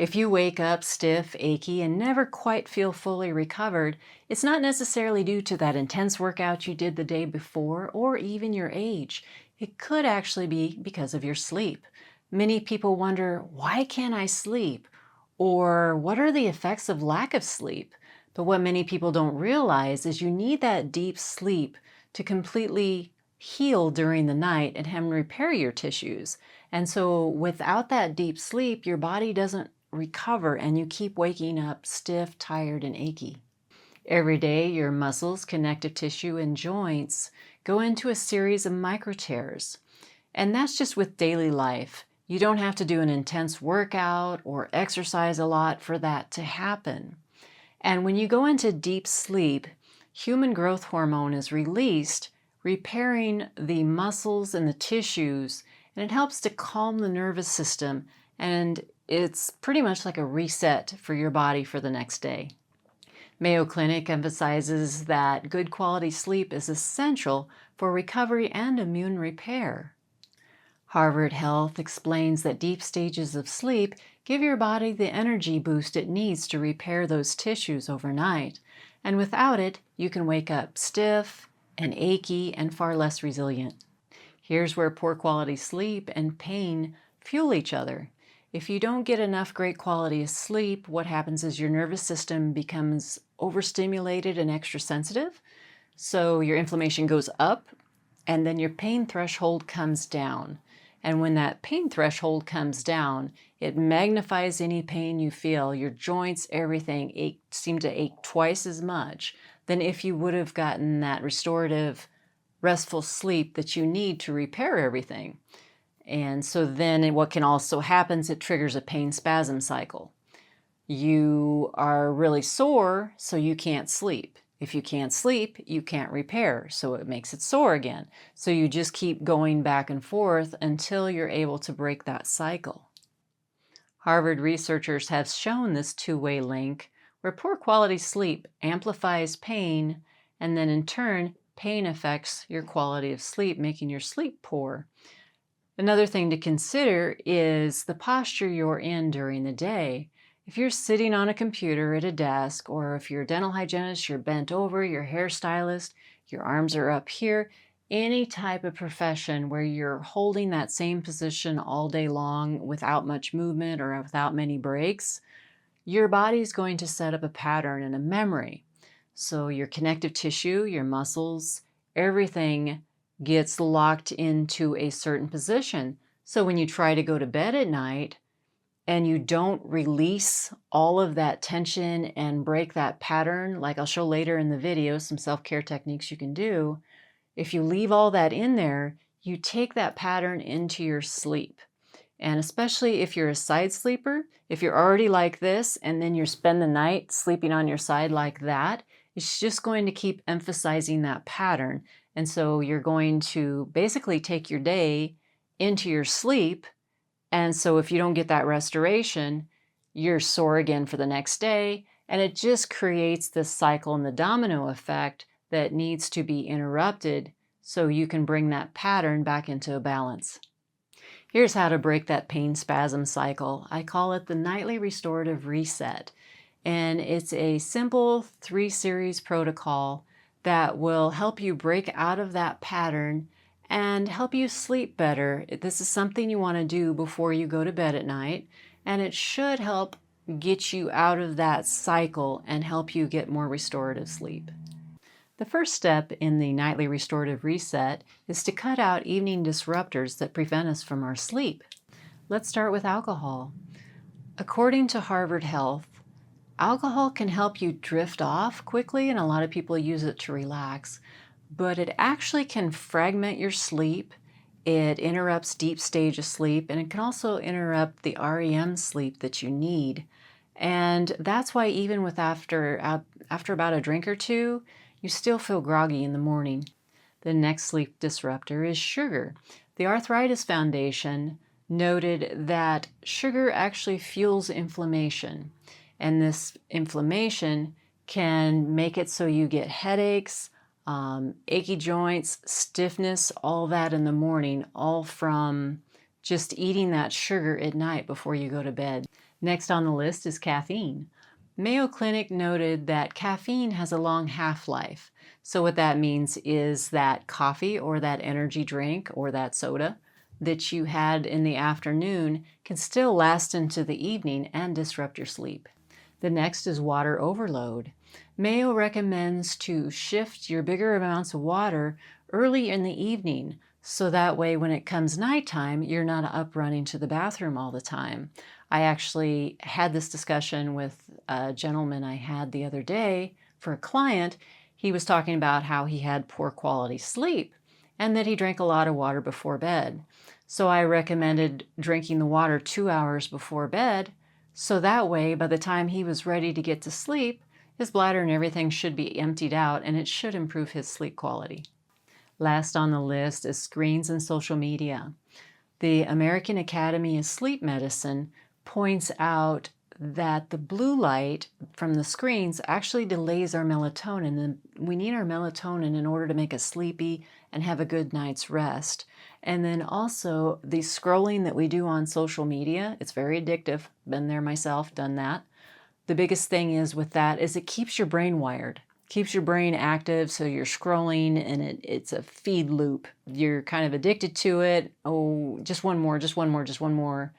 If you wake up stiff, achy, and never quite feel fully recovered, it's not necessarily due to that intense workout you did the day before or even your age. It could actually be because of your sleep. Many people wonder, why can't I sleep? Or what are the effects of lack of sleep? But what many people don't realize is you need that deep sleep to completely heal during the night and repair your tissues. And so without that deep sleep, your body doesn't recover and you keep waking up stiff, tired, and achy. Every day, your muscles, connective tissue, and joints go into a series of micro tears. And that's just with daily life. You don't have to do an intense workout or exercise a lot for that to happen. And when you go into deep sleep, human growth hormone is released, repairing the muscles and the tissues, and it helps to calm the nervous system, and it's pretty much like a reset for your body for the next day. Mayo Clinic emphasizes that good quality sleep is essential for recovery and immune repair. Harvard Health explains that deep stages of sleep give your body the energy boost it needs to repair those tissues overnight, and without it, you can wake up stiff and achy and far less resilient. Here's where poor quality sleep and pain fuel each other. If you don't get enough great quality of sleep, what happens is your nervous system becomes overstimulated and extra sensitive, so your inflammation goes up, and then your pain threshold comes down. And when that pain threshold comes down, it magnifies any pain you feel. Your joints, everything seem to ache twice as much than if you would have gotten that restorative, restful sleep that you need to repair everything. And so then what can also happen is it triggers a pain spasm cycle. You are really sore, so you can't sleep. If you can't sleep, you can't repair, so it makes it sore again. So you just keep going back and forth until you're able to break that cycle. Harvard researchers have shown this two-way link where poor quality sleep amplifies pain, and then in turn, pain affects your quality of sleep, making your sleep poor. Another thing to consider is the posture you're in during the day. If you're sitting on a computer at a desk, or if you're a dental hygienist, you're bent over, you're a hairstylist, your arms are up here, any type of profession where you're holding that same position all day long without much movement or without many breaks, your body's going to set up a pattern and a memory. So your connective tissue, your muscles, everything gets locked into a certain position. So when you try to go to bed at night and you don't release all of that tension and break that pattern, like I'll show later in the video, some self-care techniques you can do, if you leave all that in there, you take that pattern into your sleep. And especially if you're a side sleeper, if you're already like this and then you spend the night sleeping on your side like that, it's just going to keep emphasizing that pattern. And so you're going to basically take your day into your sleep. And so if you don't get that restoration, you're sore again for the next day. And it just creates this cycle and the domino effect that needs to be interrupted so you can bring that pattern back into a balance. Here's how to break that pain spasm cycle. I call it the Nightly Restorative Reset. And it's a simple 3-series protocol that will help you break out of that pattern and help you sleep better. This is something you want to do before you go to bed at night, and it should help get you out of that cycle and help you get more restorative sleep. The first step in the Nightly Restorative Reset is to cut out evening disruptors that prevent us from our sleep. Let's start with alcohol. According to Harvard Health, alcohol can help you drift off quickly, and a lot of people use it to relax, but it actually can fragment your sleep. It interrupts deep stage of sleep, and it can also interrupt the REM sleep that you need. And that's why even after about a drink or two, you still feel groggy in the morning. The next sleep disruptor is sugar. The Arthritis Foundation noted that sugar actually fuels inflammation. And this inflammation can make it so you get headaches, achy joints, stiffness, all that in the morning, all from just eating that sugar at night before you go to bed. Next on the list is caffeine. Mayo Clinic noted that caffeine has a long half-life. So what that means is that coffee or that energy drink or that soda that you had in the afternoon can still last into the evening and disrupt your sleep. The next is water overload. Mayo recommends to shift your bigger amounts of water early in the evening, so that way when it comes nighttime, you're not up running to the bathroom all the time. I actually had this discussion with a gentleman I had the other day for a client. He was talking about how he had poor quality sleep and that he drank a lot of water before bed. So I recommended drinking the water 2 hours before bed, so that way by the time he was ready to get to sleep, his bladder and everything should be emptied out and it should improve his sleep quality. Last on the list is screens and social media. The American Academy of Sleep Medicine points out that the blue light from the screens actually delays our melatonin, and we need our melatonin in order to make us sleepy and have a good night's rest. And then also the scrolling that we do on social media, it's very addictive. Been there myself, done that. The biggest thing is with that is it keeps your brain wired. Keeps your brain active, so you're scrolling and it's a feed loop. You're kind of addicted to it. Oh, just one more, just one more, just one more.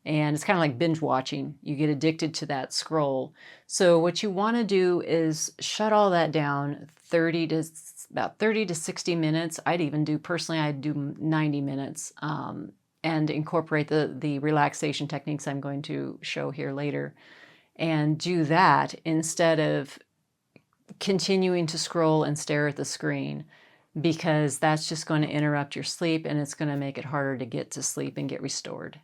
And it's kind of like binge watching. You get addicted to that scroll. So what you want to do is shut all that down about 30 to 60 minutes. I'd do 90 minutes and incorporate the relaxation techniques I'm going to show here later. And do that instead of continuing to scroll and stare at the screen, because that's just going to interrupt your sleep and it's going to make it harder to get to sleep and get restored.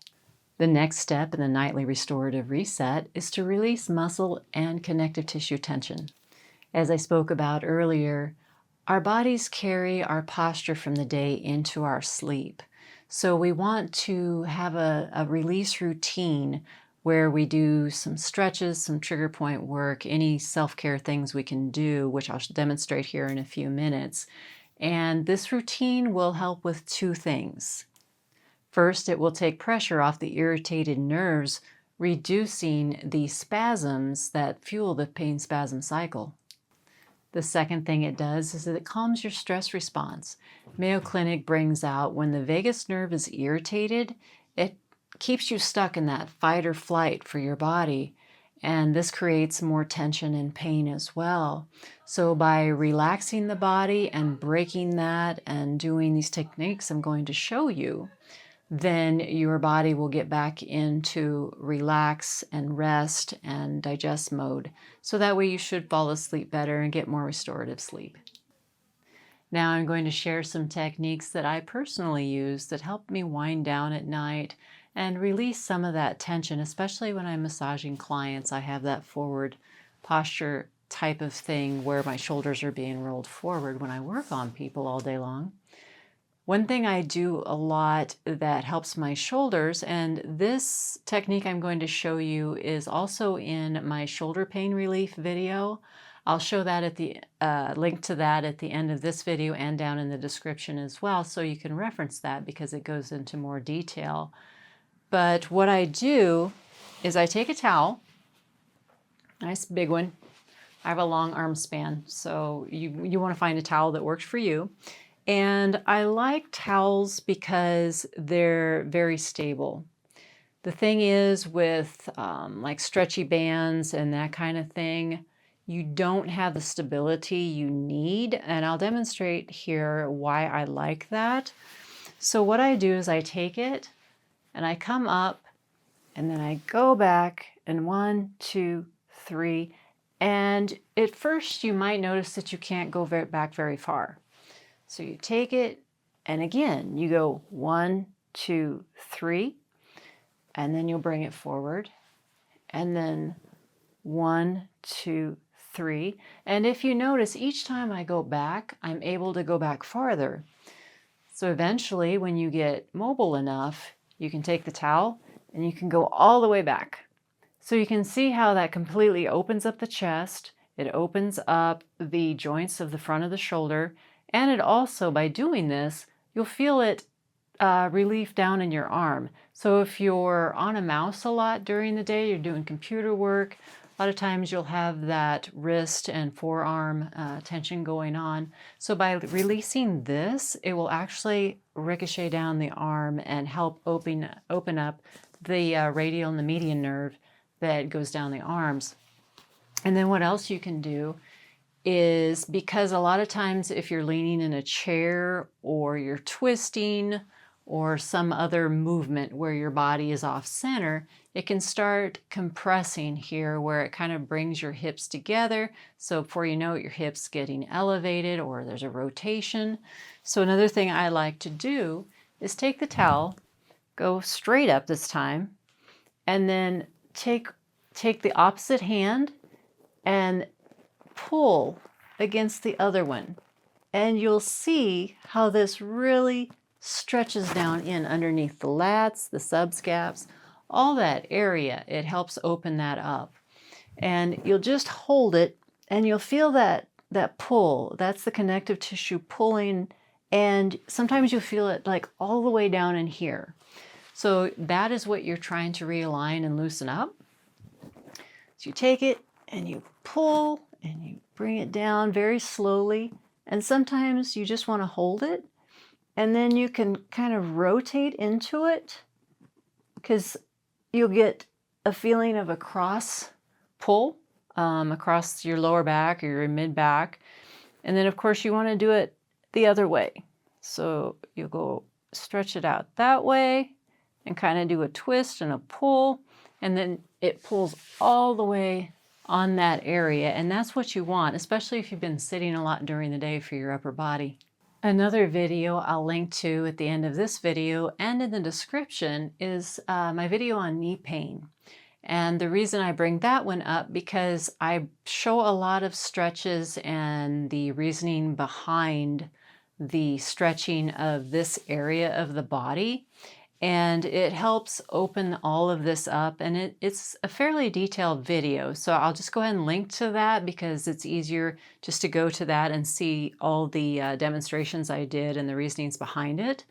The next step in the nightly restorative reset is to release muscle and connective tissue tension. As I spoke about earlier, our bodies carry our posture from the day into our sleep. So we want to have a release routine where we do some stretches, some trigger point work, any self-care things we can do, which I'll demonstrate here in a few minutes. And this routine will help with two things. First, it will take pressure off the irritated nerves, reducing the spasms that fuel the pain spasm cycle. The second thing it does is that it calms your stress response. Mayo Clinic brings out when the vagus nerve is irritated, it keeps you stuck in that fight or flight for your body, and this creates more tension and pain as well. So by relaxing the body and breaking that and doing these techniques I'm going to show you, then your body will get back into relax and rest and digest mode. So that way you should fall asleep better and get more restorative sleep. Now I'm going to share some techniques that I personally use that help me wind down at night and release some of that tension, especially when I'm massaging clients. I have that forward posture type of thing where my shoulders are being rolled forward when I work on people all day long. One thing I do a lot that helps my shoulders, and this technique I'm going to show you is also in my shoulder pain relief video. I'll show that at the link to that at the end of this video and down in the description as well, so you can reference that because it goes into more detail. But what I do is I take a towel, nice big one. I have a long arm span, so you want to find a towel that works for you. And I like towels because they're very stable. The thing is with like stretchy bands and that kind of thing, you don't have the stability you need. And I'll demonstrate here why I like that. So what I do is I take it and I come up and then I go back and 1, 2, 3. And at first you might notice that you can't go back very far. So you take it, and again, you go 1, 2, 3, and then you'll bring it forward, and then 1, 2, 3. And if you notice, each time I go back, I'm able to go back farther. So eventually, when you get mobile enough, you can take the towel, and you can go all the way back. So you can see how that completely opens up the chest. It opens up the joints of the front of the shoulder. And it also, by doing this, you'll feel it relief down in your arm. So if you're on a mouse a lot during the day, you're doing computer work, a lot of times you'll have that wrist and forearm tension going on. So by releasing this, it will actually ricochet down the arm and help open up the radial and the median nerve that goes down the arms. And then what else you can do is, because a lot of times if you're leaning in a chair or you're twisting or some other movement where your body is off center, it can start compressing here where it kind of brings your hips together. So before you know it, your hips getting elevated or there's a rotation. So another thing I like to do is take the towel, go straight up this time, and then take the opposite hand and pull against the other one. And you'll see how this really stretches down in underneath the lats, the subscaps, all that area. It helps open that up. And you'll just hold it and you'll feel that pull. That's the connective tissue pulling. And sometimes you'll feel it like all the way down in here. So that is what you're trying to realign and loosen up. So you take it and you pull and you bring it down very slowly. And sometimes you just want to hold it. And then you can kind of rotate into it because you'll get a feeling of a cross pull across your lower back or your mid back. And then of course you want to do it the other way. So you'll go stretch it out that way and kind of do a twist and a pull. And then it pulls all the way on that area. And that's what you want, especially if you've been sitting a lot during the day for your upper body. Another video I'll link to at the end of this video and in the description is my video on knee pain. And the reason I bring that one up because I show a lot of stretches and the reasoning behind the stretching of this area of the body. And it helps open all of this up, and it's a fairly detailed video. So I'll just go ahead and link to that because it's easier just to go to that and see all the demonstrations I did and the reasonings behind it.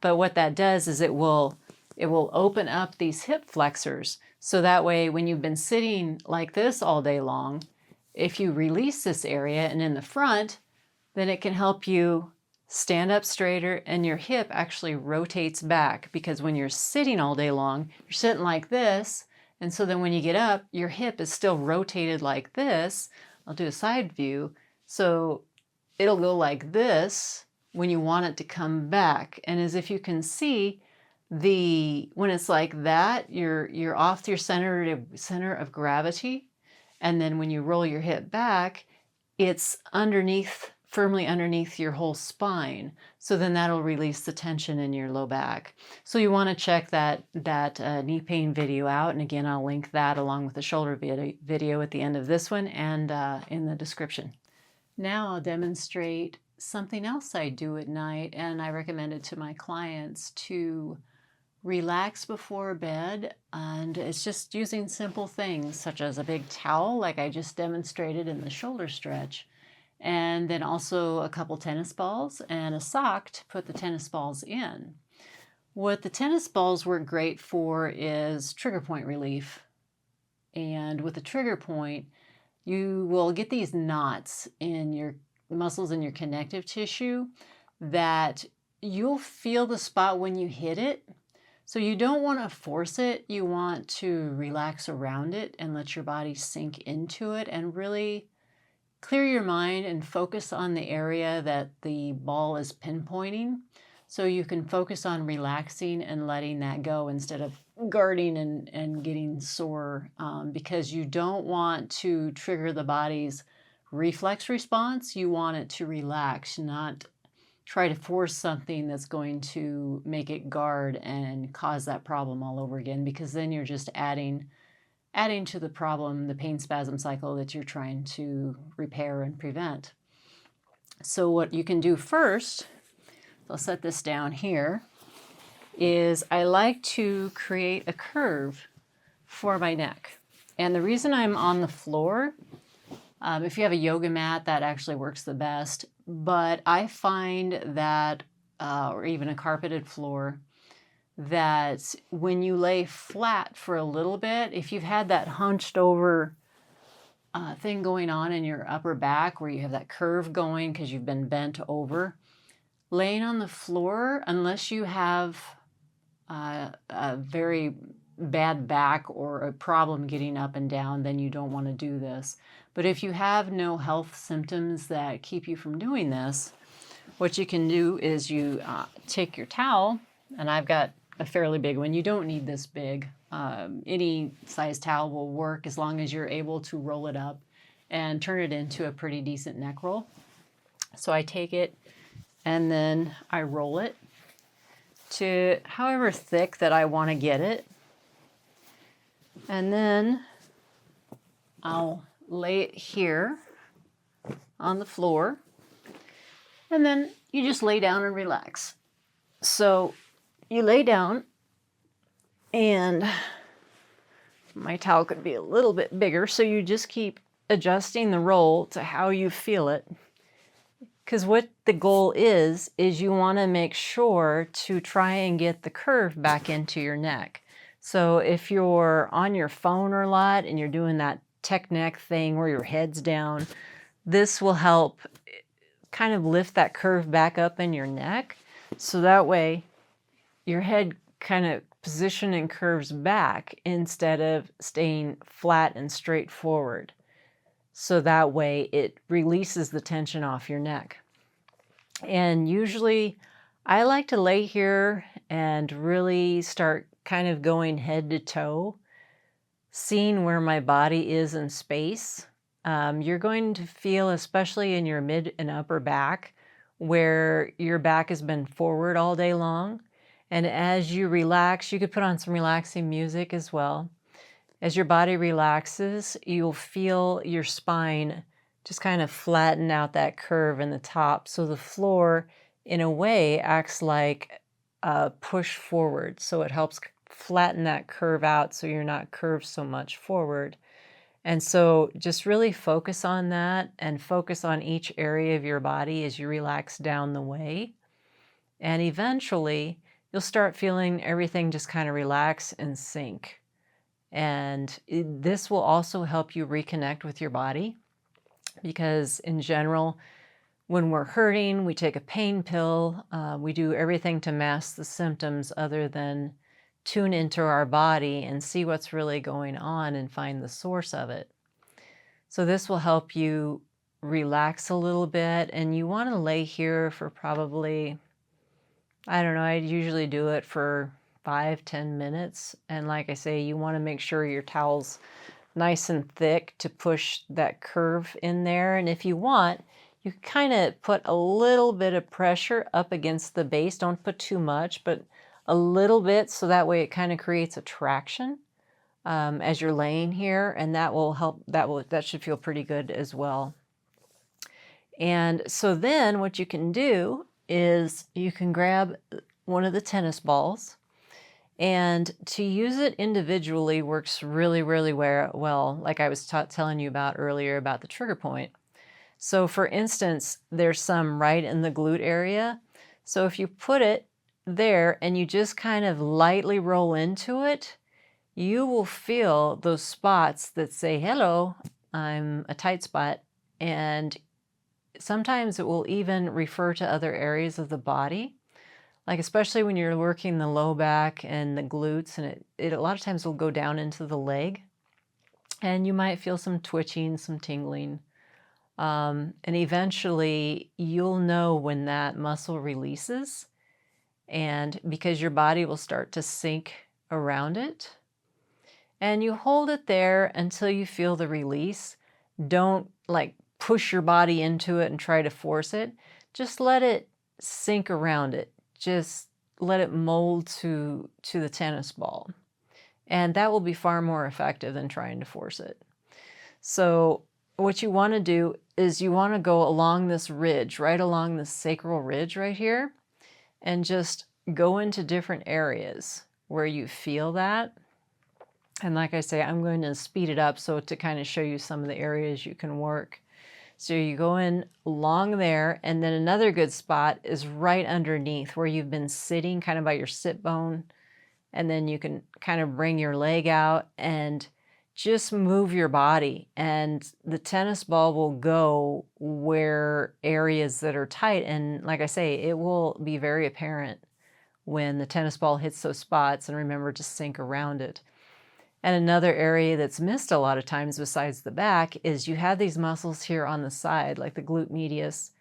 But what that does is it will open up these hip flexors. So that way when you've been sitting like this all day long, if you release this area and in the front, then it can help you stand up straighter and your hip actually rotates back, because when you're sitting all day long, you're sitting like this. And so then when you get up, your hip is still rotated like this. I'll do a side view. So it'll go like this when you want it to come back. And as if you can see, when it's like that, you're off your center of gravity. And then when you roll your hip back, it's firmly underneath your whole spine. So then that'll release the tension in your low back. So you want to check that knee pain video out. And again, I'll link that along with the shoulder video at the end of this one and in the description. Now I'll demonstrate something else I do at night, and I recommend it to my clients to relax before bed. And it's just using simple things such as a big towel like I just demonstrated in the shoulder stretch. And then also a couple tennis balls and a sock to put the tennis balls in. What the tennis balls work great for is trigger point relief. And with the trigger point, you will get these knots in your muscles in your connective tissue that you'll feel the spot when you hit it. So you don't want to force it. You want to relax around it and let your body sink into it and really clear your mind and focus on the area that the ball is pinpointing. So you can focus on relaxing and letting that go instead of guarding and getting sore, because you don't want to trigger the body's reflex response. You want it to relax, not try to force something that's going to make it guard and cause that problem all over again, because then you're just adding to the problem, the pain spasm cycle that you're trying to repair and prevent. So what you can do first, I'll set this down here, is I like to create a curve for my neck. And the reason I'm on the floor, if you have a yoga mat, that actually works the best. But I find that or even a carpeted floor, that when you lay flat for a little bit, if you've had that hunched over thing going on in your upper back where you have that curve going because you've been bent over, laying on the floor, unless you have a very bad back or a problem getting up and down, then you don't want to do this. But if you have no health symptoms that keep you from doing this, what you can do is you take your towel, and I've got a fairly big one. You don't need this big. Any size towel will work as long as you're able to roll it up and turn it into a pretty decent neck roll. So I take it and then I roll it to however thick that I want to get it. And then I'll lay it here on the floor. And then you just lay down and relax. So you lay down, and my towel could be a little bit bigger, so you just keep adjusting the roll to how you feel it. Because what the goal is you want to make sure to try and get the curve back into your neck. So if you're on your phone a lot and you're doing that tech neck thing where your head's down, this will help kind of lift that curve back up in your neck. So that way your head kind of position and curves back instead of staying flat and straight forward. So that way it releases the tension off your neck. And usually I like to lay here and really start kind of going head to toe, seeing where my body is in space. You're going to feel, especially in your mid and upper back, where your back has been forward all day long. And as you relax, you could put on some relaxing music as well. As your body relaxes, you'll feel your spine just kind of flatten out that curve in the top. So the floor, in a way, acts like a push forward. So it helps flatten that curve out so you're not curved so much forward. And so just really focus on that and focus on each area of your body as you relax down the way. And eventually, you'll start feeling everything just kind of relax and sink. And this will also help you reconnect with your body, because in general, when we're hurting, we take a pain pill. We do everything to mask the symptoms other than tune into our body and see what's really going on and find the source of it. So this will help you relax a little bit, and you want to lay here for probably, I don't know, I usually do it for 5-10 minutes. And like I say, you want to make sure your towel's nice and thick to push that curve in there. And if you want, you kind of put a little bit of pressure up against the base. Don't put too much, but a little bit, so that way it kind of creates a traction as you're laying here, and that will help. That should feel pretty good as well. And so then what you can do is you can grab one of the tennis balls, and to use it individually works really, really well, like I was telling you about earlier about the trigger point. So for instance, there's some right in the glute area. So if you put it there and you just kind of lightly roll into it, you will feel those spots that say, hello, I'm a tight spot. And sometimes it will even refer to other areas of the body, like especially when you're working the low back and the glutes, and it a lot of times will go down into the leg, and you might feel some twitching, some tingling. And eventually you'll know when that muscle releases, and because your body will start to sink around it. And you hold it there until you feel the release. Don't like push your body into it and try to force it. Just let it sink around it. Just let it mold to the tennis ball. And that will be far more effective than trying to force it. So what you want to do is you want to go along this ridge, right along this sacral ridge right here, and just go into different areas where you feel that. And like I say, I'm going to speed it up so to kind of show you some of the areas you can work. So you go in along there, and then another good spot is right underneath where you've been sitting, kind of by your sit bone. And then you can kind of bring your leg out and just move your body. And the tennis ball will go where areas that are tight. And like I say, it will be very apparent when the tennis ball hits those spots, and remember to sink around it. And another area that's missed a lot of times besides the back is you have these muscles here on the side, like the glute medius,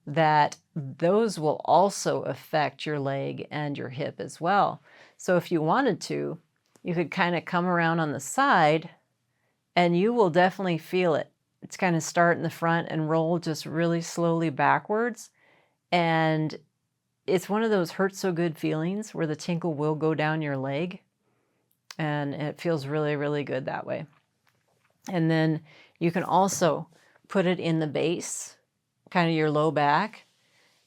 that those will also affect your leg and your hip as well. So if you wanted to, you could kind of come around on the side and you will definitely feel it. It's kind of start in the front and roll just really slowly backwards. And it's one of those hurt so good feelings where the tinkle will go down your leg. And it feels really, really good that way. And then you can also put it in the base, kind of your low back.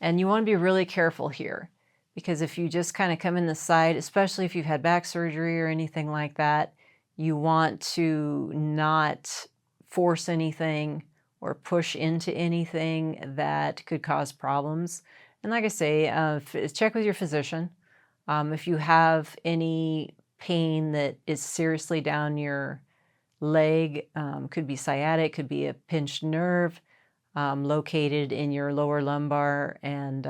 And you want to be really careful here, because if you just kind of come in the side, especially if you've had back surgery or anything like that, you want to not force anything or push into anything that could cause problems. And like I say, check with your physician. If you have any pain that is seriously down your leg, could be sciatic, could be a pinched nerve, located in your lower lumbar and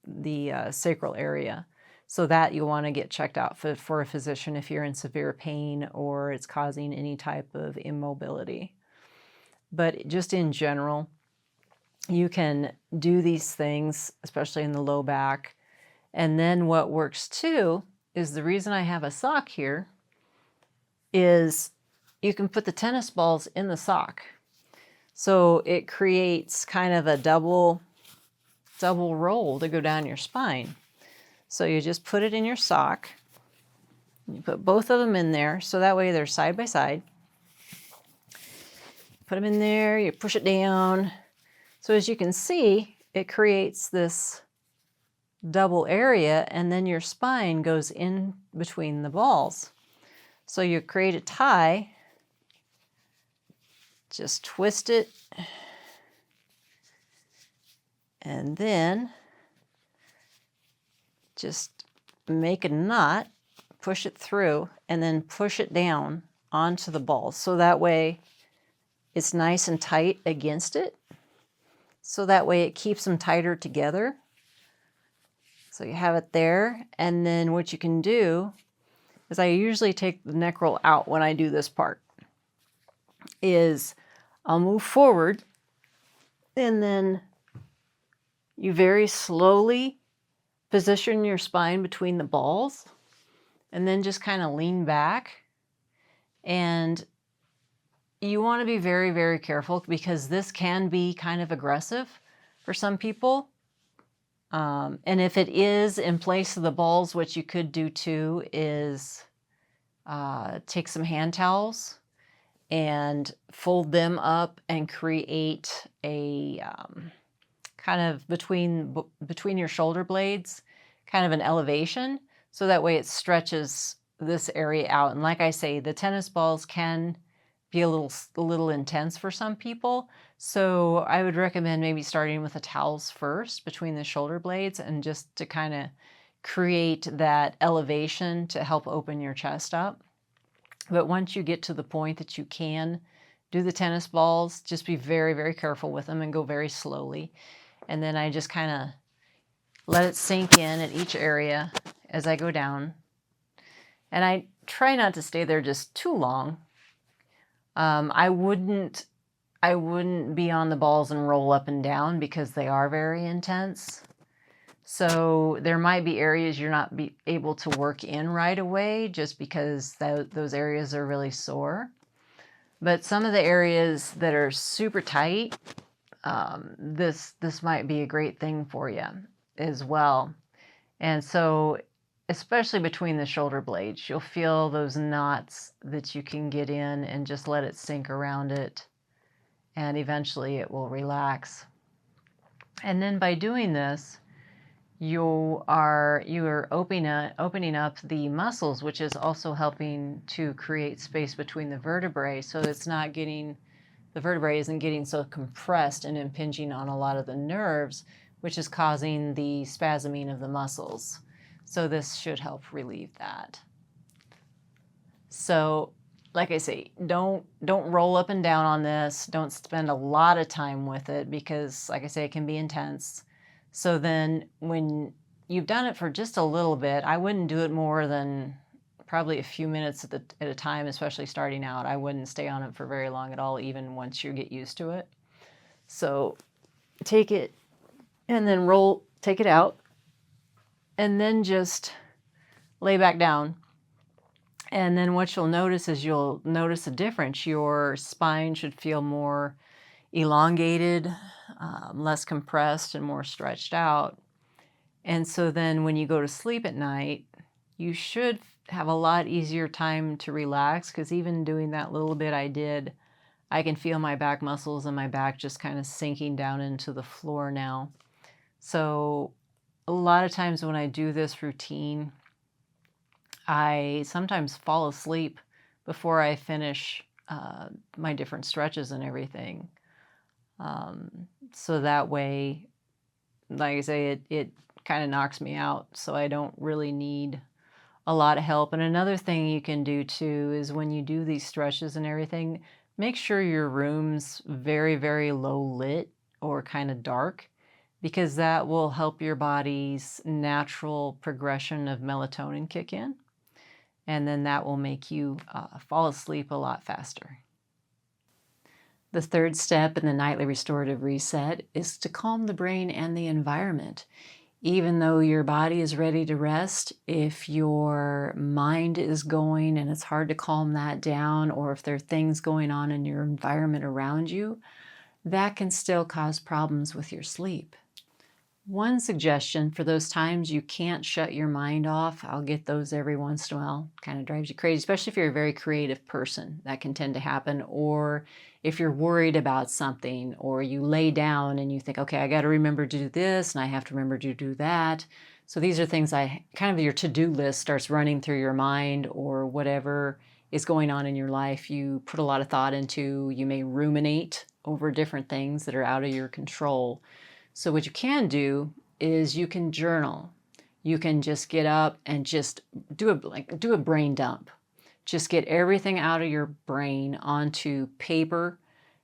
the sacral area. So that you'll want to get checked out for a physician if you're in severe pain or it's causing any type of immobility. But just in general, you can do these things, especially in the low back. And then what works too is, the reason I have a sock here is you can put the tennis balls in the sock. So it creates kind of a double roll to go down your spine. So you just put it in your sock. You put both of them in there, so that way they're side by side. Put them in there, you push it down. So as you can see, it creates this double area, and then your spine goes in between the balls. So you create a tie. Just twist it, and then just make a knot, push it through, and then push it down onto the balls. So that way it's nice and tight against it. So that way it keeps them tighter together. So you have it there, and then what you can do is, I usually take the neck roll out when I do this part, is I'll move forward, and then you very slowly position your spine between the balls, and then just kind of lean back. And you want to be very, very careful, because this can be kind of aggressive for some people. And if it is in place of the balls, what you could do too is take some hand towels and fold them up and create a kind of between your shoulder blades, kind of an elevation, so that way it stretches this area out. And like I say, the tennis balls can be a little intense for some people, so I would recommend maybe starting with the towels first between the shoulder blades, and just to kind of create that elevation to help open your chest up. But once you get to the point that you can do the tennis balls, just be very, very careful with them and go very slowly. And then I just kind of let it sink in at each area as I go down. And I try not to stay there just too long. I wouldn't be on the balls and roll up and down, because they are very intense. So there might be areas you're not able to work in right away, just because those areas are really sore. But some of the areas that are super tight, this might be a great thing for you as well. And so, especially between the shoulder blades, you'll feel those knots that you can get in, and just let it sink around it, and eventually it will relax. And then by doing this, you are opening up the muscles, which is also helping to create space between the vertebrae, so it's not getting the vertebrae isn't getting so compressed and impinging on a lot of the nerves, which is causing the spasming of the muscles. So this should help relieve that. So, like I say, don't roll up and down on this. Don't spend a lot of time with it because, like I say, it can be intense. So then when you've done it for just a little bit, I wouldn't do it more than probably a few minutes at a time, especially starting out. I wouldn't stay on it for very long at all, even once you get used to it. So take it and then take it out, and then just lay back down. And then what you'll notice is you'll notice a difference. Your spine should feel more elongated, less compressed, and more stretched out. And so then when you go to sleep at night, you should have a lot easier time to relax, because even doing that little bit I did, I can feel my back muscles and my back just kind of sinking down into the floor now. So a lot of times when I do this routine, I sometimes fall asleep before I finish my different stretches and everything. So that way, like I say, it kind of knocks me out, so I don't really need a lot of help. And another thing you can do too is when you do these stretches and everything, make sure your room's very, very low lit or kind of dark, because that will help your body's natural progression of melatonin kick in. And then that will make you fall asleep a lot faster. The third step in the nightly restorative reset is to calm the brain and the environment. Even though your body is ready to rest, if your mind is going and it's hard to calm that down, or if there are things going on in your environment around you, that can still cause problems with your sleep. One suggestion for those times you can't shut your mind off, I'll get those every once in a while, kind of drives you crazy, especially if you're a very creative person. That can tend to happen. Or if you're worried about something, or you lay down and you think, okay, I got to remember to do this and I have to remember to do that. So these are things kind of your to-do list starts running through your mind, or whatever is going on in your life you put a lot of thought into. You may ruminate over different things that are out of your control. So what you can do is you can journal. You can just get up and just do a brain dump. Just get everything out of your brain onto paper.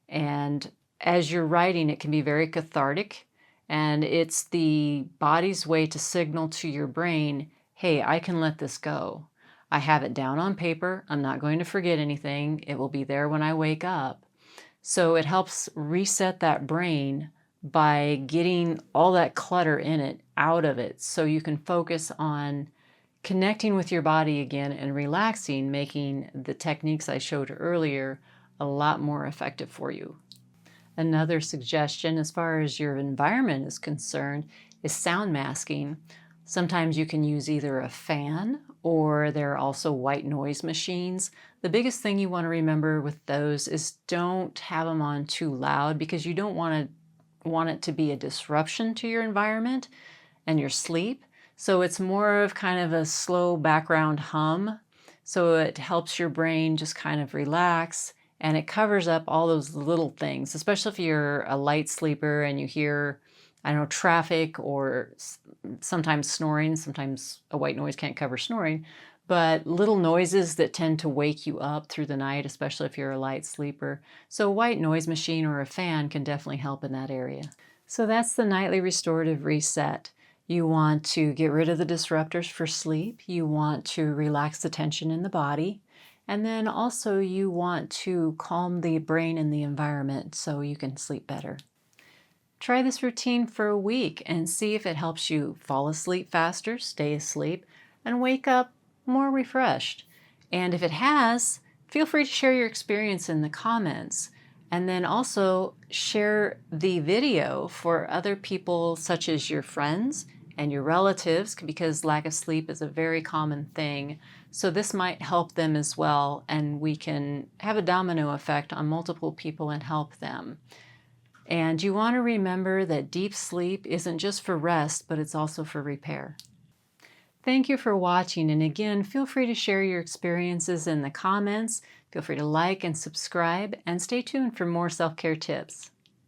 And as you're writing, it can be very cathartic. And it's the body's way to signal to your brain, hey, I can let this go. I have it down on paper. I'm not going to forget anything. It will be there when I wake up. So it helps reset that brain by getting all that clutter in it out of it, so you can focus on connecting with your body again and relaxing, making the techniques I showed earlier a lot more effective for you. Another suggestion as far as your environment is concerned is sound masking. Sometimes you can use either a fan, or there are also white noise machines. The biggest thing you want to remember with those is don't have them on too loud, because you don't want it to be a disruption to your environment and your sleep. So it's more of kind of a slow background hum. So it helps your brain just kind of relax, and it covers up all those little things, especially if you're a light sleeper and you hear, I don't know, traffic or sometimes snoring. Sometimes a white noise can't cover snoring, but little noises that tend to wake you up through the night, especially if you're a light sleeper. So a white noise machine or a fan can definitely help in that area. So that's the nightly restorative reset. You want to get rid of the disruptors for sleep. You want to relax the tension in the body. And then also you want to calm the brain and the environment so you can sleep better. Try this routine for a week and see if it helps you fall asleep faster, stay asleep, and wake up more refreshed. And if it has, feel free to share your experience in the comments. And then also share the video for other people, such as your friends and your relatives, because lack of sleep is a very common thing. So this might help them as well, and we can have a domino effect on multiple people and help them. And you want to remember that deep sleep isn't just for rest, but it's also for repair. Thank you for watching, and again, feel free to share your experiences in the comments. Feel free to like and subscribe, and stay tuned for more self-care tips.